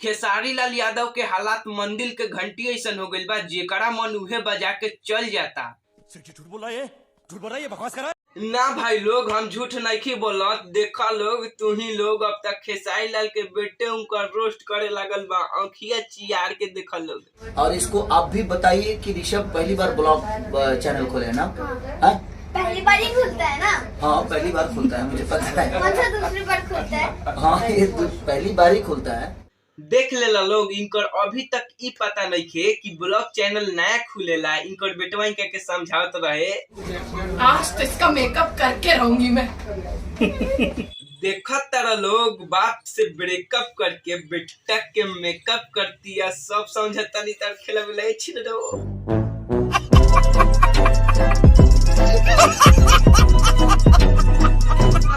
खेसारी लाल यादव के हालात मंदिर के घंटी ऐसन हो गइल बा जेकरा मन उहे बजा के चल जाता। झूठ बोल रहा है ये बकवास कर रहा है। ना भाई लोग हम झूठ नहीं बोलत। देखा लोग तू ही लोग अब तक खेसारी लाल के बेटे उनका रोस्ट करे लगल बा, आँखिया चियार के देखा लोग। और इसको आप भी बताइए कि ऋषभ पहली बार ब्लॉग चैनल खोले है ना? हाँ? पहली बार ही खुलता है ना? हाँ पहली बार खुलता है, मुझे पता है। कौन सा दूसरी बार खुलता है? हाँ ये पहली बार ही खुलता है। देख लेला लोग, इनकर अभी तक ई पता नहीं थे कि ब्लॉग चैनल नया खुलेला। इनकर बेटवा इनका के समझावत रहे। आज तो इसका मेकअप करके रहूंगी मैं। देखा तारा लोग बाप से ब्रेकअप करके बेटा के मेकअप करती है, सब समझता नहीं तार खेला मिला छिन दो।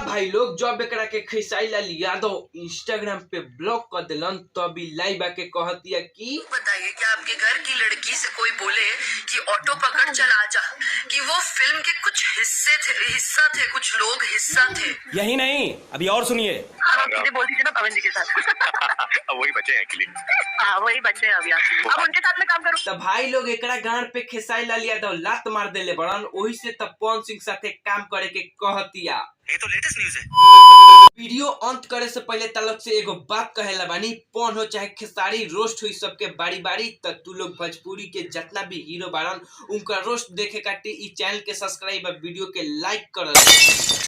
भाई लोग जब एकरा के खेसारी लाल यादव इंस्टाग्राम पे ब्लॉक कर दिलन तभी लाइव आके कहतिया कि बताइए कि आपके घर की लड़की से कोई बोले कि ऑटो पकड़ चला जा, कि वो फिल्म के कुछ हिस्सा थे, कुछ लोग हिस्सा थे। यही नहीं, अभी और सुनिए। आप सीधे बोल दीजिए ना पवन जी के साथ। वही बचे हैं एक्चुअली। हाँ वही बच्चे हैं अभी अब उनके साथ में काम करूँ। तब भाई लोग एकरा गांड पे खेसारी लाल यादव लात मार देले बड़न, ओही से तब पवन सिंह साथे काम करे के कहतिया। ये तो लेटेस्ट न्यूज़ है। वीडियो अंत करे से पहले तलक से एगो बात कहेला बानी, पौन हो चाहे खेसारी रोस्ट हुई सबके बारी बारी। तब तू लोग भोजपुरी के जितना भी हीरो बारन उनका रोस्ट देखे खातिर ई चैनल के सब्सक्राइब और वीडियो के लाइक कर।